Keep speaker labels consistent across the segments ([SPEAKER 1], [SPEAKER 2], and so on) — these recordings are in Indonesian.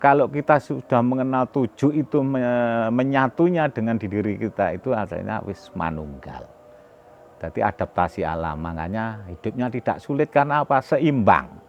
[SPEAKER 1] kalau kita sudah mengenal tujuh itu menyatunya dengan diri kita itu artinya wis manunggal. Jadi adaptasi alam, makanya hidupnya tidak sulit karena apa? Seimbang.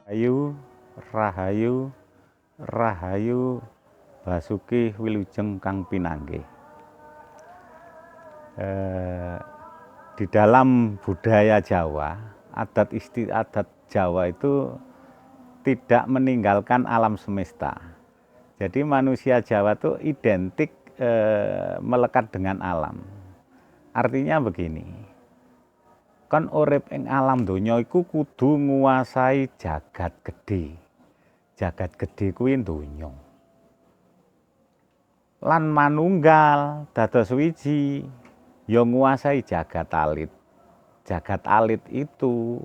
[SPEAKER 1] Rahayu, rahayu, rahayu, Basuki Wilujeng kang pinanggih. Di dalam budaya Jawa, adat istiadat Jawa itu tidak meninggalkan alam semesta. Jadi manusia Jawa itu identik melekat dengan alam. Artinya begini, kan urip ing alam donya iku kudu nguasai jagat gedhe. Jagat gedhe kuwi donya. Lan manunggal dados wiji ya nguasai jagat alit. Jagat alit itu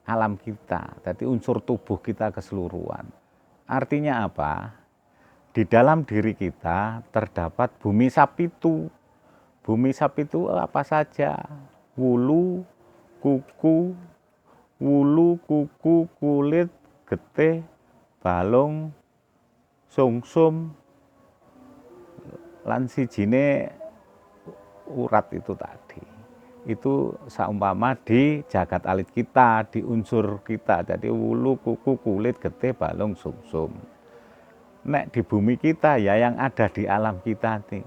[SPEAKER 1] alam kita, jadi unsur tubuh kita keseluruhan. Artinya apa? Di dalam diri kita terdapat bumi sapitu. Bumi sapitu apa saja? Wulu, kuku, kulit, getih, balung, sungsum, lan sijine urat itu tadi. Itu saumpama di jagat alit kita, di unsur kita. Jadi wulu, kuku, kulit, getih, balung, sungsum. Nek di bumi kita ya yang ada di alam kita nih.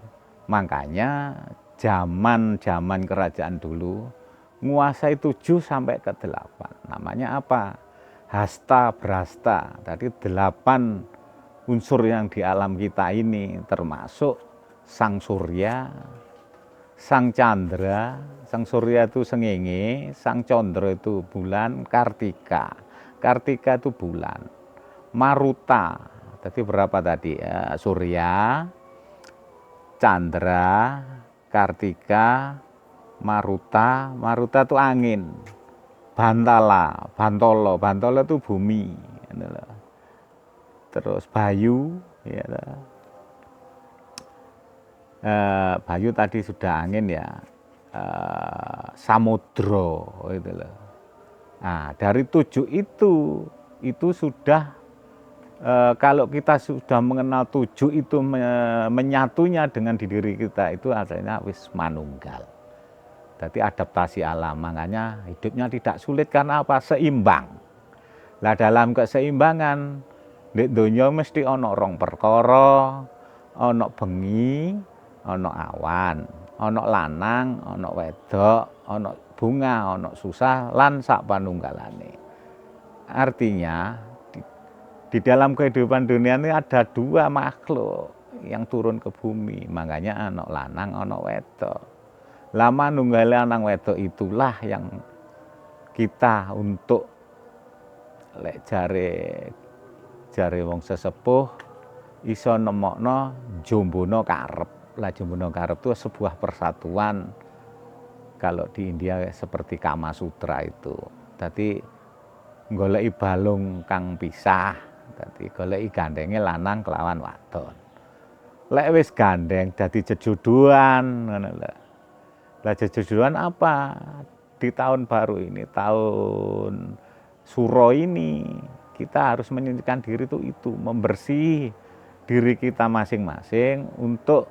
[SPEAKER 1] Makanya zaman kerajaan dulu nguasai 7 sampai ke 8. Namanya apa? Hasta Brasta. Tadi 8 unsur yang di alam kita ini termasuk Sang Surya, Sang Chandra. Sang Surya itu sengenge, Sang Chandra itu bulan, Kartika. Kartika itu bulan. Maruta. Tadi berapa tadi? Surya, Chandra, Kartika, Maruta. Maruta itu angin. Bantala, Bantolo. Bantolo itu bumi. Terus Bayu, ya. Bayu tadi sudah angin ya. Samudra, gitu loh. Nah, dari 7 itu sudah kalau kita sudah mengenal 7 itu menyatunya dengan diri kita itu artinya wis manunggal. Jadi adaptasi alam, makanya hidupnya tidak sulit karena apa? Seimbang. Lah dalam keseimbangan di donya mesti ono rong perkara, ono bengi, ono awan, ono lanang, ono wedok, ono bunga, ono susah, lan sak panunggalane. Artinya di dalam kehidupan dunia ini ada 2 makhluk yang turun ke bumi, makanya anak lanang, anak wedok. Lama nunggale anak wedok itulah yang kita untuk lek jare wong sesepuh iso nemokno jombono karep. Lah jombono karep itu sebuah persatuan. Kalau di India seperti Kama Sutra itu. Tadi goleki balung kang pisah. Dadi goleki gandenge lanang kelawan wadon. Lek wis gandeng dadi jejodohan ngono lho. Lah jejodohan apa? Di tahun baru ini, tahun Suro ini, kita harus menyucikan diri itu membersih diri kita masing-masing untuk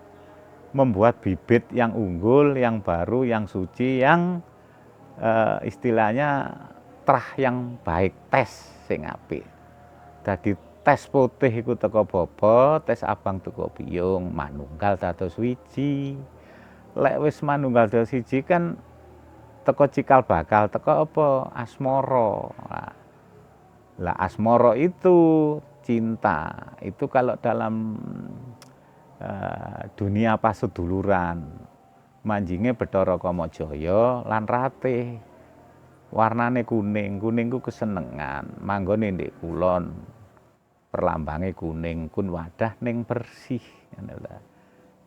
[SPEAKER 1] membuat bibit yang unggul, yang baru, yang suci, yang istilahnya trah yang baik, tes sing apik. Dadi tes putih iku teko bobo, tes abang teko biyung, manunggal dados wiji. Lek wis manunggal dados siji kan teko cikal bakal, teko apa? Asmara. Lah asmara itu cinta. Itu kalau dalam dunia paseduluran. Manjinge Bathara Kamajaya lan Ratih. warnane kuning, kuning ku kesenengan, manggone ndek kulon, perlambange kuning, kun wadah ning bersih.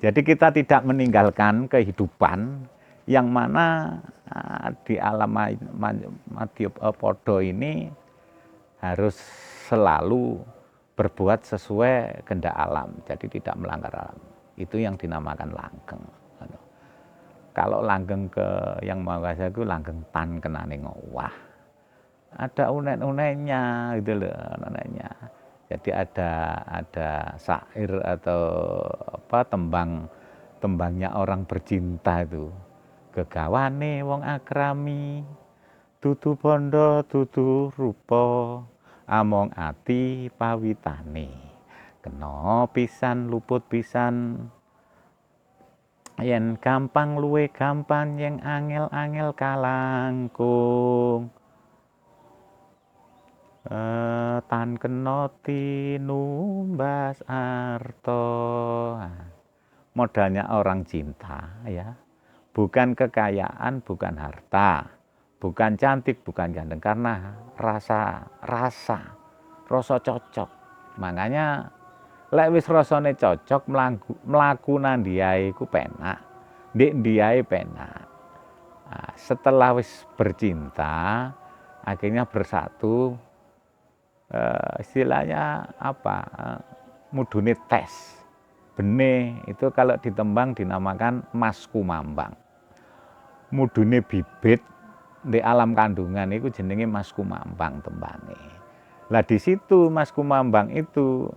[SPEAKER 1] Jadi kita tidak meninggalkan kehidupan yang mana di alam Madyapada ini harus selalu berbuat sesuai kehendak alam, jadi tidak melanggar alam. Itu yang dinamakan langgeng. Kalau langgeng ke yang Mahakasa itu langgeng tan kenane ngowah. Ada unek-uneknya gitu loh, uneknya. Jadi ada syair atau apa tembangnya orang bercinta itu. Gegawane wong akrami, dudu bondo dudu rupa, among ati pawitane. Kena pisan luput pisan, yen gampang luwe gampang, yen angel-angel kalangkung. Tan kena tinumbas arto. Modalnya orang cinta ya, bukan kekayaan, bukan harta, bukan cantik, bukan ganteng, karena rasa cocok. Makanya lek wis rasane cocok, mlaku nang ndiae iku penak, ndek ndiae penak. Setelah wis bercinta, akhirnya bersatu, istilahnya apa, mudune tes benih itu kalau ditembang dinamakan mas kumambang. Mudune bibit di alam kandungan itu jenenge mas kumambang tembange. Lah di situ mas kumambang itu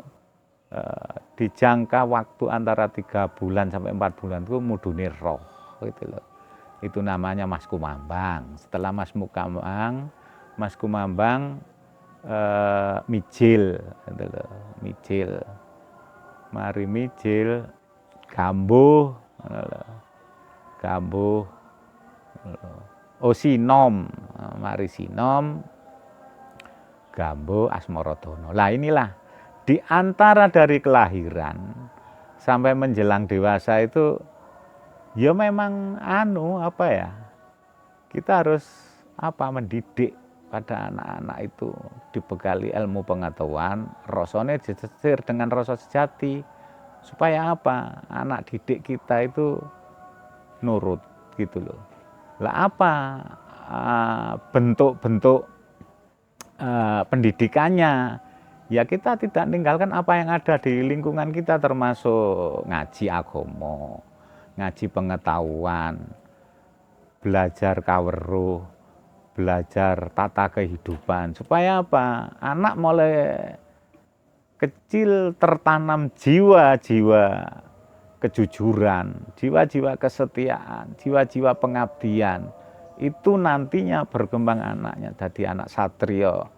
[SPEAKER 1] dijangka waktu antara 3 bulan sampai 4 bulan itu mudune roh gitu loh. Itu namanya mas kumambang. Setelah mas kumambang mijil gitu loh, mijil. Mari mijil gambuh sinom, mari sinom gambuh asmaradono. Lah inilah di antara dari kelahiran sampai menjelang dewasa itu ya memang apa ya, kita harus mendidik pada anak-anak itu, dibekali ilmu pengetahuan, rasane disetir dengan rasa sejati, supaya apa, anak didik kita itu nurut gitu loh. Lah apa bentuk-bentuk pendidikannya? Ya kita tidak meninggalkan apa yang ada di lingkungan kita, termasuk ngaji agama, ngaji pengetahuan, belajar kaweruh, belajar tata kehidupan, supaya apa? Anak mulai kecil tertanam jiwa-jiwa kejujuran, jiwa-jiwa kesetiaan, jiwa-jiwa pengabdian. Itu nantinya berkembang anaknya jadi anak satrio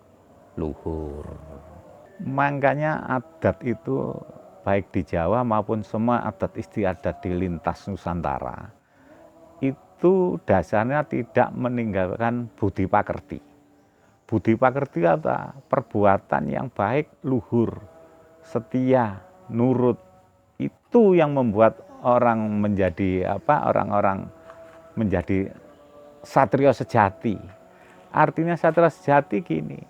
[SPEAKER 1] luhur. Makanya adat itu baik di Jawa maupun semua adat istiadat di lintas Nusantara itu dasarnya tidak meninggalkan budi pakerti. Budi pakerti adalah perbuatan yang baik, luhur, setia, nurut. Itu yang membuat orang menjadi orang-orang menjadi satrio sejati. Artinya satrio sejati gini,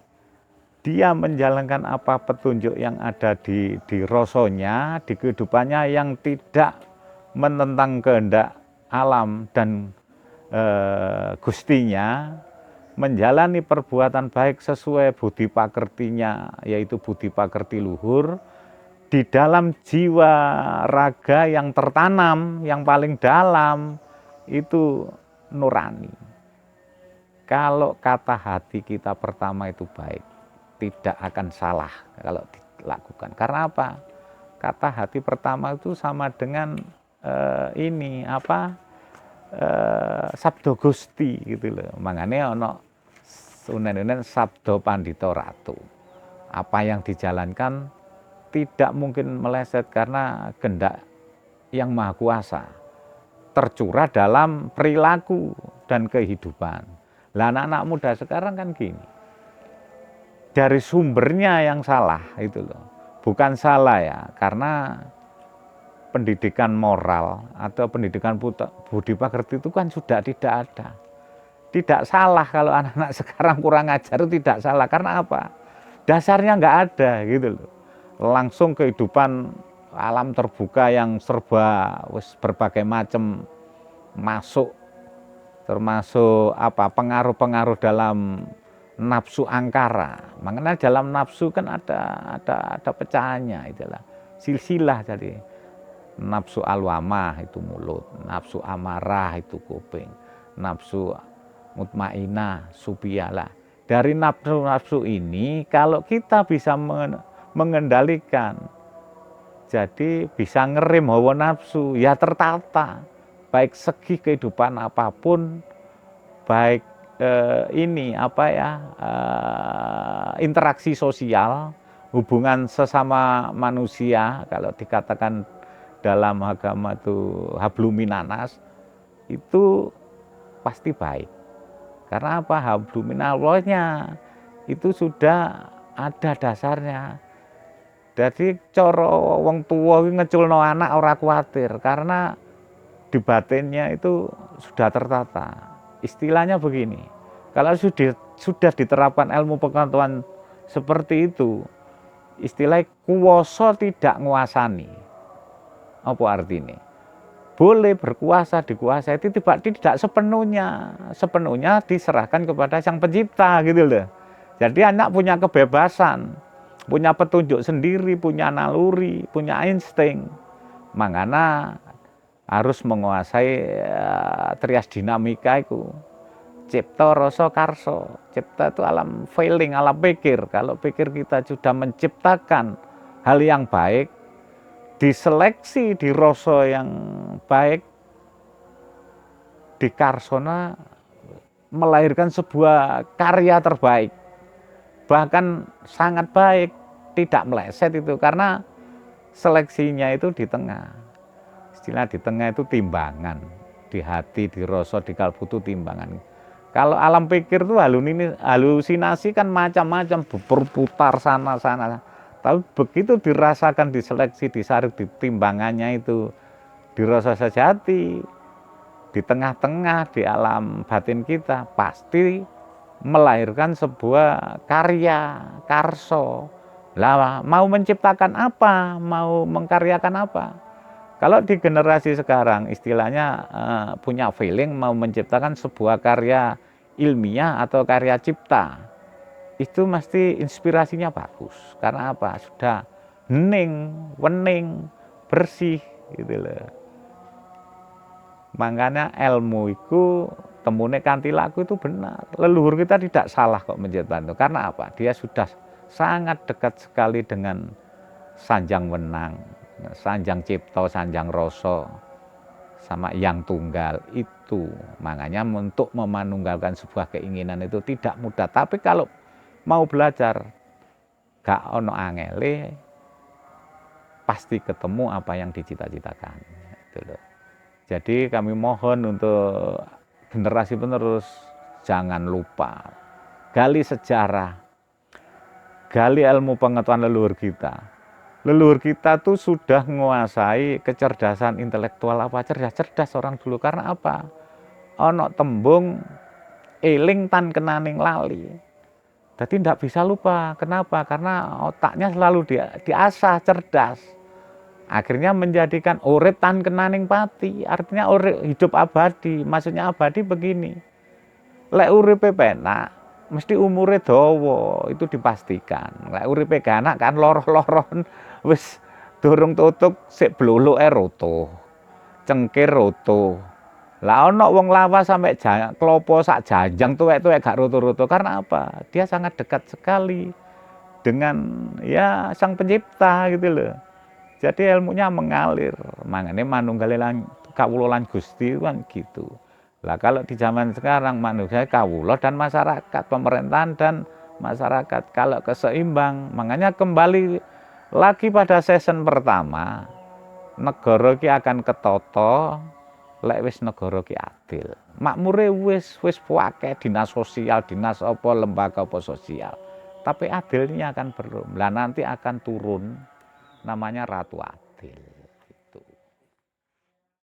[SPEAKER 1] dia menjalankan apa petunjuk yang ada di rasonya, di kehidupannya, yang tidak menentang kehendak alam dan gustinya, menjalani perbuatan baik sesuai budi pakertinya, yaitu budi pakerti luhur, di dalam jiwa raga yang tertanam, yang paling dalam, itu nurani. Kalau kata hati kita pertama itu baik, tidak akan salah kalau dilakukan. Karena apa? Kata hati pertama itu sama dengan sabdo Gusti gitu loh. Makanya ono sunen-sunen sabdo Pandito Ratu. Apa yang dijalankan tidak mungkin meleset karena kehendak yang Maha Kuasa, tercurah dalam perilaku dan kehidupan. Lah anak-anak muda sekarang kan gini, dari sumbernya yang salah itu loh. Bukan salah ya, karena pendidikan moral atau pendidikan budi pakerti itu kan sudah tidak ada. tidak salah kalau anak-anak sekarang kurang ajar itu tidak salah. Karena apa? Dasarnya nggak ada gitu loh. Langsung kehidupan alam terbuka yang serba berbagai macam masuk, termasuk apa pengaruh-pengaruh dalam nafsu angkara. Makanya dalam nafsu kan ada pecahannya, itulah silsilah. Jadi nafsu alwamah itu mulut, nafsu amarah itu kuping, nafsu mutmainah supialah. Dari nafsu-nafsu ini kalau kita bisa mengendalikan, jadi bisa ngerem hawa nafsu, ya tertata. Baik segi kehidupan apapun, baik interaksi sosial, hubungan sesama manusia, kalau dikatakan dalam agama itu habluminanas, itu pasti baik. Karena apa? Habluminallahnya itu sudah ada dasarnya. Jadi coro wong tua ngeculno anak ora kuatir, karena di batinnya itu sudah tertata. Istilahnya begini, kalau sudah diterapkan ilmu pengetahuan seperti itu, istilah kuwasa tidak nguasani. Apa artinya? Boleh berkuasa, dikuasai, itu tidak sepenuhnya diserahkan kepada Sang Pencipta gitu loh. Jadi anak punya kebebasan, punya petunjuk sendiri, punya naluri, punya insting. Makanya harus menguasai trias dinamika itu. Cipta, rasa, karsa. Cipta itu alam feeling, alam pikir. Kalau pikir kita sudah menciptakan hal yang baik, diseleksi di rasa yang baik, di karsana melahirkan sebuah karya terbaik. Bahkan sangat baik, tidak meleset itu, karena seleksinya itu di tengah. Istilah di tengah itu timbangan, di hati, di rasa, di kalbu itu timbangan. Kalau alam pikir itu halusinasi kan macam-macam, berputar sana-sana. Tapi begitu dirasakan, diseleksi, disaring, di timbangannya itu di rasa sejati, di tengah-tengah, di alam batin kita, pasti melahirkan sebuah karya, karso. Lah, mau menciptakan apa, mau mengkaryakan apa? Kalau di generasi sekarang istilahnya punya feeling mau menciptakan sebuah karya ilmiah atau karya cipta, itu mesti inspirasinya bagus. Karena apa? Sudah hening, wening, bersih gitu loh. Makanya ilmu itu temune kanthi laku itu benar. Leluhur kita tidak salah kok menciptakan itu. Karena apa? Dia sudah sangat dekat sekali dengan sanjang wenang, sanjang cipta, sanjang rasa, sama yang tunggal itu. Makanya untuk memanunggalkan sebuah keinginan itu tidak mudah. Tapi kalau mau belajar, gak ono angele, pasti ketemu apa yang dicita-citakan. Itu loh. Jadi kami mohon untuk generasi penerus, jangan lupa gali sejarah, gali ilmu pengetahuan leluhur kita. Leluhur kita tuh sudah menguasai kecerdasan intelektual apa, cerdas orang dulu. Karena apa? Ono tembung eling tan kenaning lali. Jadi tidak bisa lupa. Kenapa? Karena otaknya selalu diasah, cerdas. Akhirnya menjadikan urip tan kenaning pati. Artinya urip hidup abadi. Maksudnya abadi begini. Lek uripe penak, mesti umure dawa, itu dipastikan. Lek uripe ganak kan loroh-loron, wis durung tutuk sik bluluke roto. Cengkir roto. Lah ono wong lawas sampai klopo sak janjang tuwek-tuwek gak roto-roto. Karena apa? Dia sangat dekat sekali dengan ya Sang Pencipta gitu loh. Jadi ilmunya mengalir. Makanya manunggaling kawula lan Gusti kan gitu. Lah kalau di zaman sekarang manusia kawula dan masyarakat, pemerintahan dan masyarakat kalau keseimbang, makanya kembali lagi pada season pertama, negara ki akan ketata lek wis negara ki adil. Makmure wis akeh dinas sosial, dinas apa, lembaga apa sosial. Tapi adilnya akan belum. Lah nanti akan turun namanya Ratu Adil.